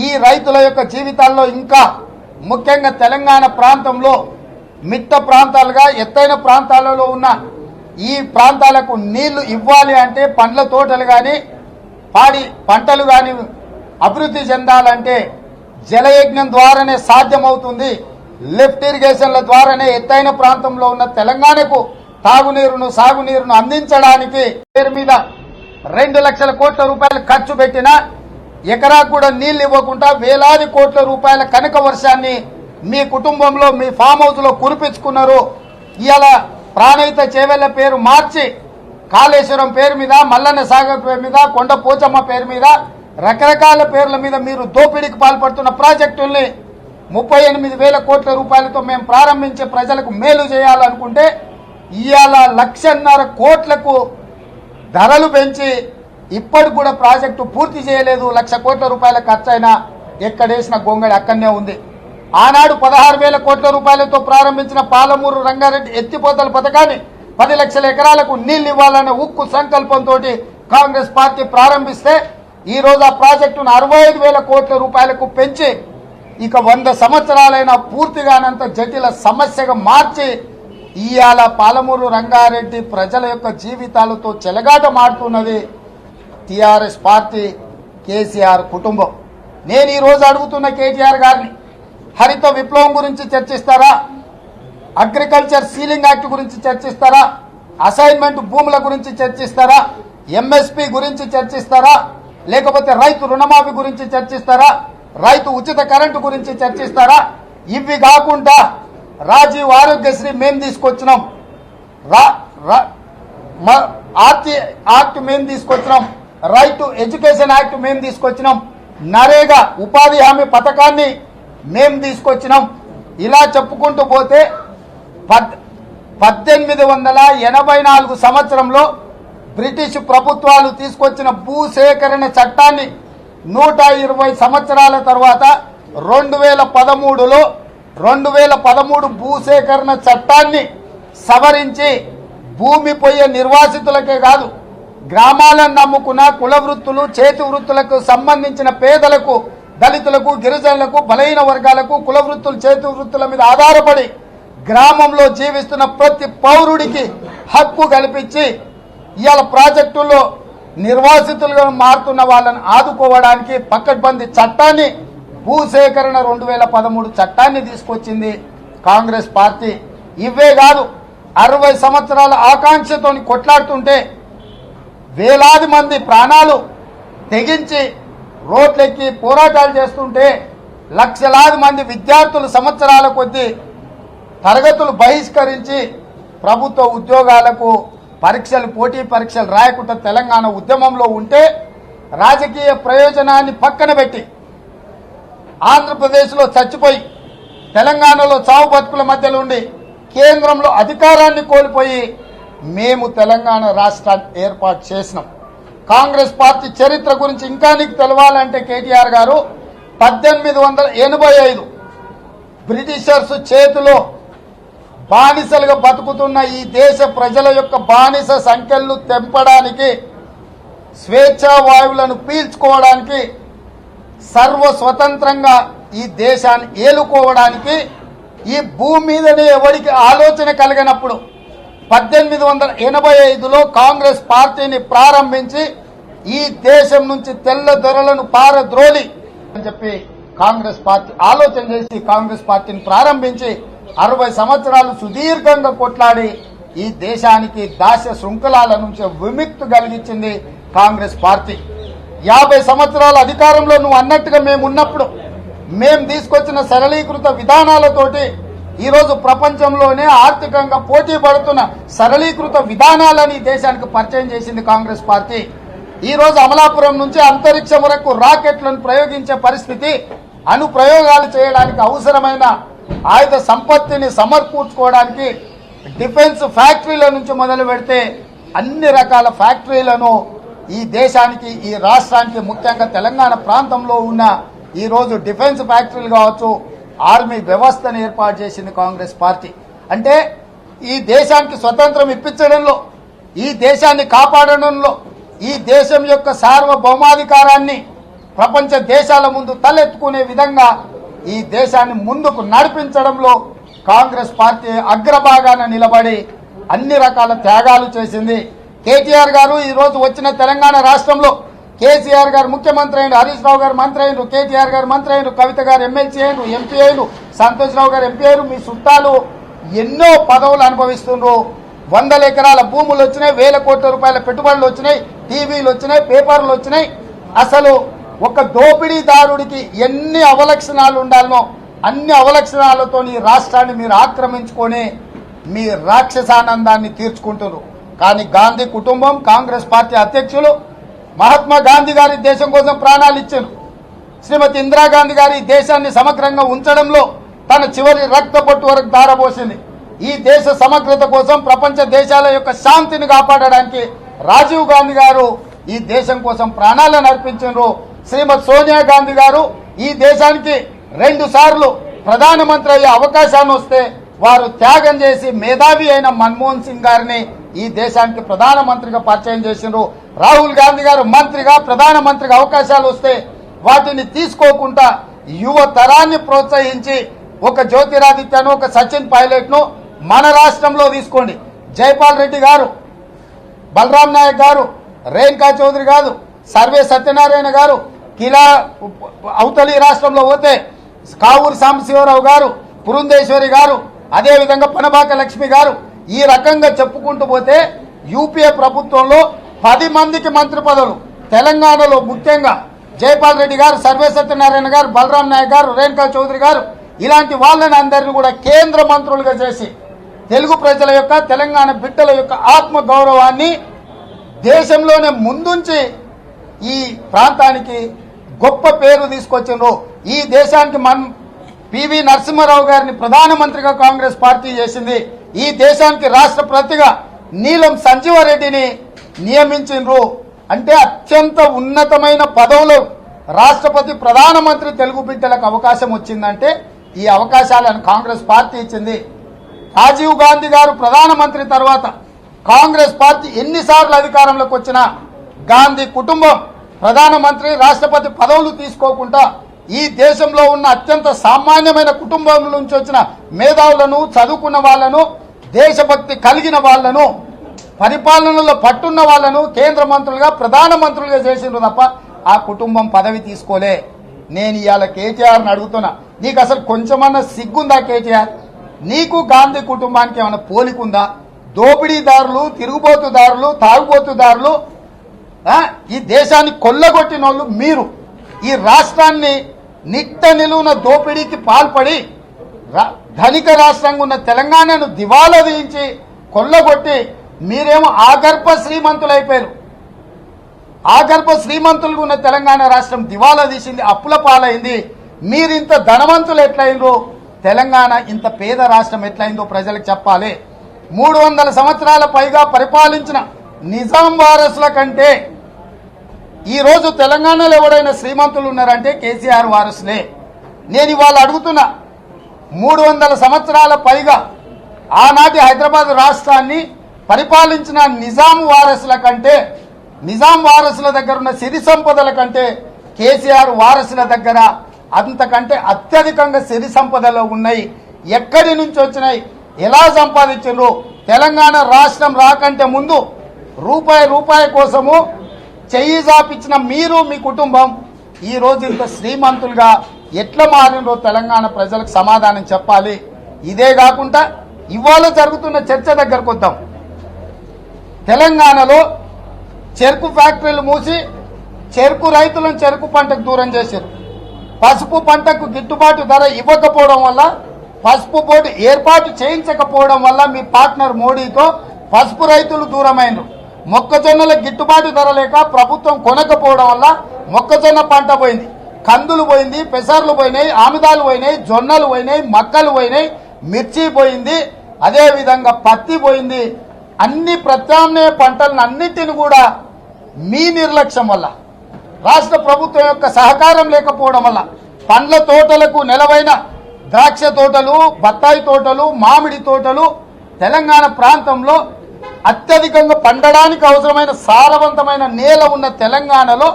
ఈ రైతుల యొక్క జీవితాల్లో ఇంకా ముఖ్యంగా తెలంగాణ ప్రాంతంలో మిట్ట ప్రాంతాలుగా ఎత్తైన ప్రాంతాలలో ఉన్న ఈ ప్రాంతాలకు నీళ్లు ఇవ్వాలి అంటే పండ్ల తోటలు కానీ పాడి పంటలు కానీ అభివృద్ధి చెందాలంటే జలయజ్ఞం ద్వారానే సాధ్యమవుతుంది. లిఫ్ట్ ఇరిగేషన్ల ద్వారానే ఎత్తైన ప్రాంతంలో ఉన్న తెలంగాణకు తాగునీరును సాగునీరును అందించడానికి పేరు మీద 2 లక్షల కోట్ల రూపాయలు ఖర్చు పెట్టినా ఎకరాకు కూడా నీళ్లు ఇవ్వకుండా వేలాది కోట్ల రూపాయల కనక వర్షాన్ని మీ కుటుంబంలో మీ ఫామ్ హౌస్ లో కురిపించుకున్నారు. ఇవాళ ప్రాణహిత చేవెళ్ల పేరు మార్చి కాళేశ్వరం పేరు మీద, మల్లన్న సాగర్ పేరు మీద, కొండ పోచమ్మ పేరు మీద రకరకాల పేర్ల మీద మీరు దోపిడీకి పాల్పడుతున్న ప్రాజెక్టుల్ని 38,000 కోట్ల రూపాయలతో మేము ప్రారంభించే ప్రజలకు మేలు చేయాలనుకుంటే ఇవాళ 1,50,000 కోట్లకు ధరలు పెంచి ఇప్పటికి కూడా ప్రాజెక్టు పూర్తి చేయలేదు. 1,00,000 కోట్ల రూపాయల ఖర్చైనా ఎక్కడేసిన గొంగడి అక్కడనే ఉంది. ఆనాడు 16,000 కోట్ల రూపాయలతో ప్రారంభించిన పాలమూరు రంగారెడ్డి ఎత్తిపోతల పథకాన్ని 10 లక్షల ఎకరాలకు నీళ్లు ఇవ్వాలనే ఉక్కు సంకల్పంతో కాంగ్రెస్ పార్టీ ప్రారంభిస్తే ఈ రోజు ఆ ప్రాజెక్టును 65,000 కోట్ల రూపాయలకు పెంచి ఇక 100 సంవత్సరాలైనా పూర్తిగానంత జటిల సమస్యగా మార్చి ఇవాళ పాలమూరు రంగారెడ్డి ప్రజల యొక్క జీవితాలతో చెలగాటమాడుతున్నది టీఆర్ఎస్ పార్టీ, కేసీఆర్ కుటుంబం. నేను ఈ రోజు అడుగుతున్న కేటీఆర్ గారిని, హరిత విప్లవం గురించి చర్చిస్తారా? అగ్రికల్చర్ సీలింగ్ యాక్ట్ గురించి చర్చిస్తారా? అసైన్మెంట్ భూముల గురించి చర్చిస్తారా? ఎంఎస్పీ గురించి చర్చిస్తారా? లేకపోతే రైతు రుణమాఫీ గురించి చర్చిస్తారా? రైతు ఉచిత కరెంటు గురించి చర్చిస్తారా? ఇవి కాకుండా రాజీవ్ ఆరోగ్యశ్రీ మేము తీసుకొచ్చినాం, ఆర్టీ యాక్ట్ మేము తీసుకొచ్చినాం, రైట్ టు ఎడ్యుకేషన్ యాక్ట్ మేము తీసుకొచ్చినాం, నరేగా ఉపాధి హామీ పథకాన్ని మేము తీసుకొచ్చినాం. ఇలా చెప్పుకుంటూ పోతే 1884 సంవత్సరంలో బ్రిటిష్ ప్రభుత్వాలు తీసుకొచ్చిన భూసేకరణ చట్టాన్ని 120 సంవత్సరాల తర్వాత 2013లో 2013 భూసేకరణ చట్టాన్ని సవరించి భూమి పోయే నిర్వాసితులకే కాదు, గ్రామాలను నమ్ముకున్న కుల వృత్తులు చేతి వృత్తులకు సంబంధించిన పేదలకు, దళితులకు, గిరిజనులకు, బలహీన వర్గాలకు కుల వృత్తులు చేతి వృత్తుల మీద ఆధారపడి గ్రామంలో జీవిస్తున్న ప్రతి పౌరుడికి హక్కు కల్పించి ఇవాళ ప్రాజెక్టుల్లో నిర్వాసితులుగా మారుతున్న వాళ్ళని ఆదుకోవడానికి పకడ్బందీ చట్టాన్ని, భూసేకరణ 2013 చట్టాన్ని తీసుకొచ్చింది కాంగ్రెస్ పార్టీ. ఇవే కాదు, 60 సంవత్సరాల ఆకాంక్షతో కొట్లాడుతుంటే వేలాది మంది ప్రాణాలు తెగించి రోడ్లెక్కి పోరాటాలు చేస్తుంటే లక్షలాది మంది విద్యార్థులు సంవత్సరాల కొద్దీ తరగతులు బహిష్కరించి ప్రభుత్వ ఉద్యోగాలకు పోటీ పరీక్షలు రాయకుండా తెలంగాణ ఉద్యమంలో ఉంటే రాజకీయ ప్రయోజనాన్ని పక్కన పెట్టి ఆంధ్రప్రదేశ్లో చచ్చిపోయి తెలంగాణలో చావు బతుకుల మధ్యలో ఉండి కేంద్రంలో అధికారాన్ని కోల్పోయి మేము తెలంగాణ రాష్ట్రాన్ని ఏర్పాటు చేసినాం. కాంగ్రెస్ పార్టీ చరిత్ర గురించి ఇంకా నీకు తెలవాలంటే కేటీఆర్ గారు 1885 బ్రిటిషర్స్ చేతిలో బానిసలుగా బతుకుతున్న ఈ దేశ ప్రజల యొక్క బానిస సంఖ్యలను తెంపడానికి, స్వేచ్ఛా వాయువులను పీల్చుకోవడానికి, సర్వ స్వతంత్రంగా ఈ దేశాన్ని ఏలుకోవడానికి ఈ భూమి మీదనే ఎవరికి ఆలోచన కలిగినప్పుడు 1885లో కాంగ్రెస్ పార్టీని ప్రారంభించి ఈ దేశం నుంచి తెల్ల దొరలను పారద్రోలి అని చెప్పి కాంగ్రెస్ పార్టీ ఆలోచన చేసి కాంగ్రెస్ పార్టీని ప్రారంభించి 60 సంవత్సరాలు సుదీర్ఘంగా కొట్లాడి ఈ దేశానికి దాస్య శృంఖలాల నుంచి విముక్తి కలిగించింది కాంగ్రెస్ పార్టీ. 50 సంవత్సరాల అధికారంలో నువ్వు అన్నట్టుగా మేము ఉన్నప్పుడు మేము తీసుకొచ్చిన సరళీకృత విధానాలతోటి ఈరోజు ప్రపంచంలోనే ఆర్థికంగా పోటీ పడుతున్న సరళీకృత విధానాలని దేశానికి పరిచయం చేసింది కాంగ్రెస్ పార్టీ. ఈరోజు అమలాపురం నుంచి అంతరిక్షం వరకు రాకెట్లను ప్రయోగించే పరిస్థితి, అనుప్రయోగాలు చేయడానికి అవసరమైన ఆయుధ సంపత్తిని సమకూర్చుకోవడానికి డిఫెన్స్ ఫ్యాక్టరీల నుంచి మొదలు పెడితే అన్ని రకాల ఫ్యాక్టరీలను ఈ దేశానికి, ఈ రాష్ట్రానికి, ముఖ్యంగా తెలంగాణ ప్రాంతంలో ఉన్న ఈరోజు డిఫెన్స్ ఫ్యాక్టరీలు కావచ్చు, ఆర్మీ వ్యవస్థను ఏర్పాటు చేసింది కాంగ్రెస్ పార్టీ. అంటే ఈ దేశానికి స్వతంత్రం ఇప్పించడంలో, ఈ దేశాన్ని కాపాడడంలో, ఈ దేశం యొక్క సార్వభౌమాధికారాన్ని ప్రపంచ దేశాల ముందు తలెత్తుకునే విధంగా ఈ దేశాన్ని ముందుకు నడిపించడంలో కాంగ్రెస్ పార్టీ అగ్రభాగాన నిలబడి అన్ని రకాల త్యాగాలు చేసింది. కేటీఆర్ గారు ఈ రోజు వచ్చిన తెలంగాణ రాష్ట్రంలో కేసీఆర్ గారు ముఖ్యమంత్రి అయిన, హరీష్ రావు గారు మంత్రి అయిన, కేటీఆర్ గారు మంత్రి అయిన, కవిత గారు ఎమ్మెల్సీ అయిన, ఎంపీ అయిన, సంతోష్ రావు గారు ఎంపీ అయిన, మీ చుట్టాలు ఎన్నో పదవులు అనుభవిస్తున్నారు. 100 ఎకరాల భూములు వచ్చినాయి, 1000 కోట్ల రూపాయల పెట్టుబడులు వచ్చినాయి, టీవీలు వచ్చినాయి, పేపర్లు వచ్చినాయి. అసలు ఒక దోపిడీదారుడికి ఎన్ని అవలక్షణాలు ఉండాలనో అన్ని అవలక్షణాలతో ఈ రాష్ట్రాన్ని మీరు ఆక్రమించుకొని మీ రాక్షసానందాన్ని తీర్చుకుంటున్నారు. కానీ గాంధీ కుటుంబం, కాంగ్రెస్ పార్టీ అధ్యక్షులు మహాత్మా గాంధీ గారి దేశం కోసం ప్రాణాలు ఇచ్చారు. శ్రీమతి ఇందిరాగాంధీ గారి దేశాన్ని సమగ్రంగా ఉంచడంలో తన చివరి రక్త పొట్టు వరకు ధారపోసింది. ఈ దేశ సమగ్రత కోసం, ప్రపంచ దేశాల యొక్క శాంతిని కాపాడడానికి రాజీవ్ గాంధీ గారు ఈ దేశం కోసం ప్రాణాలను అర్పించారు. శ్రీమతి సోనియా గాంధీ గారు ఈ దేశానికి 2 సార్లు ప్రధానమంత్రి అయ్యే అవకాశాన్ని వస్తే వారు త్యాగం చేసి మేధావి అయిన మన్మోహన్ సింగ్ గారిని ఈ దేశానికి ప్రధానమంత్రిగా పరిచయం చేసిండ్రు. రాహుల్ గాంధీ గారు మంత్రిగా, ప్రధానమంత్రిగా అవకాశాలు వస్తే వాటిని తీసుకోకుండా యువ తరాన్ని ప్రోత్సహించి ఒక జ్యోతిరాదిత్యను, ఒక సచిన్ పైలట్ ను మన రాష్ట్రంలో తీసుకోండి. జైపాల్ రెడ్డి గారు, బలరాం నాయక్ గారు, రేణుకా చౌదరి గారు, సర్వే సత్యనారాయణ గారు, కిలా అవతలి రాష్ట్రంలో పోతే కావూరు సాంబశివరావు గారు, పురంధేశ్వరి గారు, అదేవిధంగా పనబాక లక్ష్మి గారు, ఈ రకంగా చెప్పుకుంటూ పోతే యూపీఏ ప్రభుత్వంలో 10 మందికి మంత్రి పదవులు. తెలంగాణలో ముఖ్యంగా జైపాల్ రెడ్డి గారు, సర్వే సత్యనారాయణ గారు, బలరాం నాయక్ గారు, రేణుకా చౌదరి గారు, ఇలాంటి వాళ్ళని అందరినీ కూడా కేంద్ర మంత్రులుగా చేసి తెలుగు ప్రజల యొక్క, తెలంగాణ బిడ్డల యొక్క ఆత్మ గౌరవాన్ని దేశంలోనే ముందుంచి ఈ ప్రాంతానికి గొప్ప పేరు తీసుకొచ్చిండ్రు. ఈ దేశానికి పివి నరసింహారావు గారిని ప్రధానమంత్రిగా కాంగ్రెస్ పార్టీ చేసింది. ఈ దేశానికి రాష్ట్రపతిగా నీలం సంజీవారెడ్డిని నియమించిండ్రు. అంటే అత్యంత ఉన్నతమైన పదవులు రాష్ట్రపతి, ప్రధానమంత్రి తెలుగు బిడ్డలకు అవకాశం వచ్చిందంటే ఈ అవకాశాలను కాంగ్రెస్ పార్టీ ఇచ్చింది. రాజీవ్ గాంధీ గారు ప్రధానమంత్రి తర్వాత కాంగ్రెస్ పార్టీ ఎన్నిసార్లు అధికారంలోకి వచ్చినా గాంధీ కుటుంబం ప్రధానమంత్రి, రాష్ట్రపతి పదవులు తీసుకోకుండా ఈ దేశంలో ఉన్న అత్యంత సామాన్యమైన కుటుంబం నుంచి వచ్చిన మేధావులను, చదువుకున్న వాళ్లను, దేశభక్తి కలిగిన వాళ్లను, పరిపాలనలో పట్టున్న వాళ్లను కేంద్ర మంత్రులుగా, ప్రధానమంత్రులుగా చేసిండ్రు తప్ప ఆ కుటుంబం పదవి తీసుకోలే. నేను ఇవాళ కేటీఆర్ని అడుగుతున్నా, నీకు అసలు కొంచెమన్నా సిగ్గుందా కేటీఆర్? నీకు గాంధీ కుటుంబానికి ఏమైనా పోలికుందా? దోపిడీదారులు, తిరుగుబోతుదారులు, తాగుబోతుదారులు, ఈ దేశాన్ని కొల్లగొట్టిన వాళ్ళు మీరు. ఈ రాష్ట్రాన్ని నిట్ట నిలువున దోపిడీకి పాల్పడి ధనిక రాష్ట్రంగా ఉన్న తెలంగాణను దివాలా తీయించి కొల్లగొట్టి మీరేమో ఆగర్భ శ్రీమంతులు అయిపోయారు. ఆగర్భ శ్రీమంతులుగా ఉన్న తెలంగాణ రాష్ట్రం దివాలా తీసింది, అప్పుల పాలైంది. మీరింత ధనవంతులు ఎట్లయిందో, తెలంగాణ ఇంత పేద రాష్ట్రం ఎట్లయిందో ప్రజలకు చెప్పాలి. 300 సంవత్సరాల పైగా పరిపాలించిన నిజాం వారసుల కంటే ఈ రోజు తెలంగాణలో ఎవడైనా శ్రీమంతులు ఉన్నారంటే కేసీఆర్ వారసులే. నేను ఇవాళ అడుగుతున్నా, 300 సంవత్సరాల పైగా ఆనాటి హైదరాబాద్ రాష్ట్రాన్ని పరిపాలించిన నిజాం వారసుల కంటే, నిజాం వారసుల దగ్గర ఉన్న సిరి సంపదల కంటే కేసీఆర్ వారసుల దగ్గర అంతకంటే అత్యధికంగా సిరి సంపదలు ఉన్నాయి. ఎక్కడి నుంచి వచ్చినాయి, ఎలా సంపాదించారు? తెలంగాణ రాష్ట్రం రాకంటే ముందు రూపాయి కోసము చెయ్యి జాపించిన మీరు, మీ కుటుంబం ఈ రోజు ఇంత శ్రీమంతులుగా ఎట్లా మారినో తెలంగాణ ప్రజలకు సమాధానం చెప్పాలి. ఇదే కాకుండా ఇవాళ జరుగుతున్న చర్చ దగ్గరకు వద్దాం. తెలంగాణలో చెరుకు ఫ్యాక్టరీలు మూసి చెరుకు రైతులను చెరుకు పంటకు దూరం చేశారు. పసుపు పంటకు గిట్టుబాటు ధర ఇవ్వకపోవడం వల్ల, పసుపు బోర్డు ఏర్పాటు చేయించకపోవడం వల్ల మీ పార్ట్నర్ మోడీతో పసుపు రైతులు దూరమైనరు. మొక్కజొన్నల గిట్టుబాటు ధర లేక ప్రభుత్వం కొనకపోవడం వల్ల మొక్కజొన్న పంట పోయింది, కందులు పోయింది, పెసర్లు పోయినాయి, ఆముదాలు పోయినాయి, జొన్నలు పోయినాయి, మక్కలు పోయినాయి, మిర్చి పోయింది, అదేవిధంగా పత్తి పోయింది. అన్ని ప్రత్యామ్నాయ పంటలను అన్నిటిని కూడా మీ నిర్లక్ష్యం వల్ల, రాష్ట్ర ప్రభుత్వం యొక్క సహకారం లేకపోవడం వల్ల పండ్ల తోటలకు నెలవైన ద్రాక్ష తోటలు, బత్తాయి తోటలు, మామిడి తోటలు తెలంగాణ ప్రాంతంలో అత్యధికంగా పండడానికి అవసరమైన సారవంతమైన నేల ఉన్న తెలంగాణలో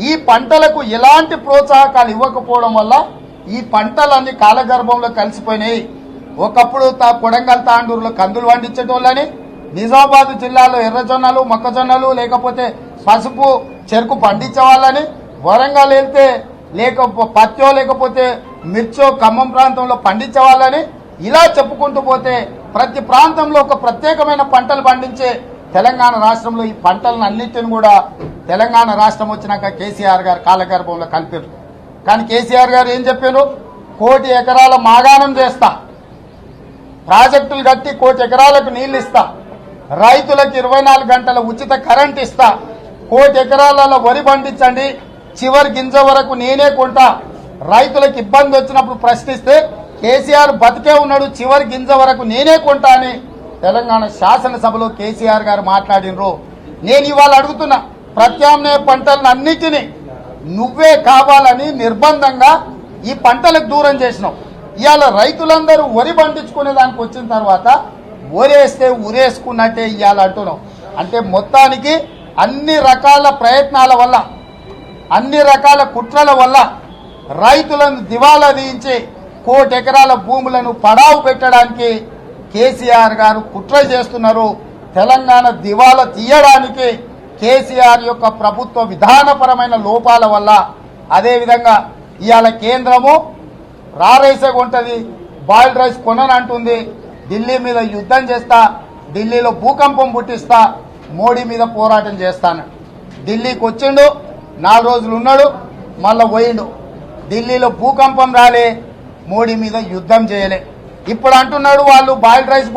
ఈ పంటలకు ఎలాంటి ప్రోత్సాహకాలు ఇవ్వకపోవడం వల్ల ఈ పంటలన్నీ కాలగర్భంలో కలిసిపోయినాయి. ఒకప్పుడు కొడంగల్ తాండూరులో కందులు పండించేటోళ్ళని, నిజామాబాద్ జిల్లాలో ఎర్రజొన్నలు మొక్కజొన్నలు లేకపోతే పసుపు చెరుకు పండించే వాళ్ళని, వరంగల్ వెళ్తే పత్తో లేకపోతే మిర్చో ఖమ్మం ప్రాంతంలో పండించే వాళ్ళని, ఇలా చెప్పుకుంటూ పోతే ప్రతి ప్రాంతంలో ఒక ప్రత్యేకమైన పంటలు పండించే తెలంగాణ రాష్ట్రంలో ఈ పంటలను అన్నింటిని కూడా తెలంగాణ రాష్ట్రం వచ్చినాక కేసీఆర్ గారు కాలగర్భంలో కలిపారు. కానీ కేసీఆర్ గారు ఏం చెప్పారు? 1 కోటి ఎకరాల మాగాణం చేస్తా, ప్రాజెక్టులు కట్టి 1 కోటి ఎకరాలకు నీళ్లు ఇస్తా, రైతులకు 24 గంటల ఉచిత కరెంట్ ఇస్తా, 1 కోటి ఎకరాలలో వరి పండించండి, చివరి గింజ వరకు నేనే కొంటా. రైతులకు ఇబ్బంది వచ్చినప్పుడు ప్రశ్నిస్తే కేసీఆర్ బతికే ఉన్నాడు, చివరి గింజ వరకు నేనే కొంటా అని తెలంగాణ శాసనసభలో కేసీఆర్ గారు మాట్లాడినరు. నేను ఇవాళ అడుగుతున్నా, ప్రత్యామ్నాయ పంటలను అన్నిటినీ నువ్వే కావాలని నిర్బంధంగా ఈ పంటలకు దూరం చేసినావు. ఇవాళ రైతులందరూ వరి పండించుకునే దానికి వచ్చిన తర్వాత ఒరేస్తే ఉరేసుకున్నట్టే ఇవాళ అంటున్నావు. అంటే మొత్తానికి అన్ని రకాల ప్రయత్నాల వల్ల, అన్ని రకాల కుట్రల వల్ల రైతులను దివాలా తీయించి 1 కోటి ఎకరాల భూములను పడావు పెట్టడానికి కేసీఆర్ గారు కుట్ర చేస్తున్నారు. తెలంగాణ దివాలా తీయడానికి కేసీఆర్ యొక్క ప్రభుత్వ విధానపరమైన లోపాల వల్ల, అదేవిధంగా ఇవాళ కేంద్రము రైసే కొంటది, బాయిల్డ్ రైస్ కొననంటుంది, ఢిల్లీ మీద యుద్ధం చేస్తా, ఢిల్లీలో భూకంపం పుట్టిస్తా, మోడీ మీద పోరాటం చేస్తాను. ఢిల్లీకి వచ్చిండు, 4 రోజులు ఉన్నాడు, మళ్ళా పోయిండు. ఢిల్లీలో భూకంపం రాలే, మోడీ మీద యుద్ధం చేయలే. ఇప్పుడు అంటున్నాడు వాళ్ళు బాయిల్డ్ రైస్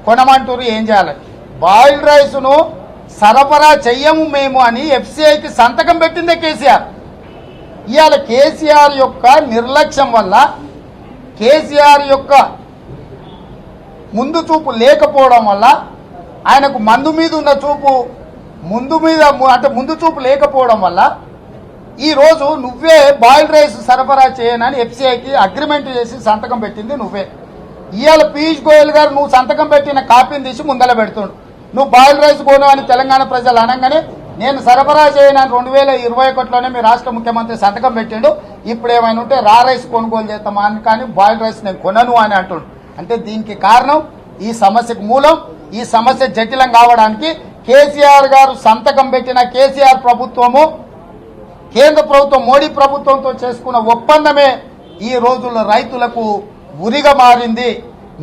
కొనమంటారు, ఏం చేయాలి? బాయిల్డ్ రైస్ను సరఫరా చెయ్యము మేము అని ఎఫ్సిఐకి సంతకం పెట్టిందే కేసీఆర్. ఇవాళ కేసీఆర్ యొక్క నిర్లక్ష్యం వల్ల, కేసీఆర్ యొక్క ముందు చూపు లేకపోవడం వల్ల, ఆయనకు మందు మీద ఉన్న చూపు ముందు చూపు లేకపోవడం వల్ల ఈరోజు నువ్వే బాయిల్డ్ రైస్ సరఫరా చేయనని ఎఫ్సిఐకి అగ్రిమెంట్ చేసి సంతకం పెట్టింది నువ్వే. ఇవాళ పీయూష్ గోయల్ గారు నువ్వు సంతకం పెట్టిన కాపీని తీసి ముందల పెడుతుండు. నువ్వు బాయిల్డ్ రైస్ కొను అని తెలంగాణ ప్రజలు అనగానే నేను సరఫరా చేయనని 2021లోనే మీ రాష్ట్ర ముఖ్యమంత్రి సంతకం పెట్టిండు. ఇప్పుడు ఏమైనా ఉంటే రైస్ కొనుగోలు చేస్తామా అని, కానీ బాయిల్డ్ రైస్ నేను కొనను అని అంటుండు. అంటే దీనికి కారణం, ఈ సమస్యకు మూలం, ఈ సమస్య జటిలం కావడానికి కేసీఆర్ గారు సంతకం పెట్టిన కేసీఆర్ ప్రభుత్వము, కేంద్ర ప్రభుత్వం మోడీ ప్రభుత్వంతో చేసుకున్న ఒప్పందమే ఈ రోజుల్లో రైతులకు ఉరిగా మారింది.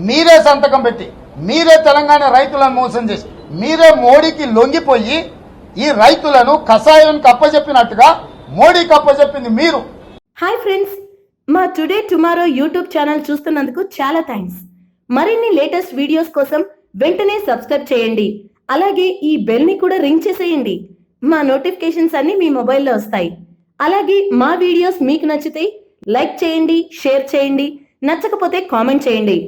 మీరే సంతకం పెట్టి, మీరే తెలంగాణ రైతులను మోసం చేసి, మీరే మోడీకి లొంగిపోయి ఈ రైతులను కషాయానికి అప్పచెప్పినట్టుగా మోడీకి అప్పచెప్పింది మీరు. హాయ్ ఫ్రెండ్స్, మా టుడే టుమారో యూట్యూబ్ ఛానల్ చూస్తున్నందుకు చాలా థ్యాంక్స్. మరిన్ని లేటెస్ట్ వీడియోస్ కోసం వెంటనే సబ్స్క్రైబ్ చేయండి. అలాగే ఈ బెల్ ని కూడా రింగ్ చేసేయండి. మా నోటిఫికేషన్స్ అన్ని మీ మొబైల్లో వస్తాయి. అలాగే మా వీడియోస్ మీకు నచ్చితే లైక్ చేయండి, షేర్ చేయండి, నచ్చకపోతే కామెంట్ చేయండి.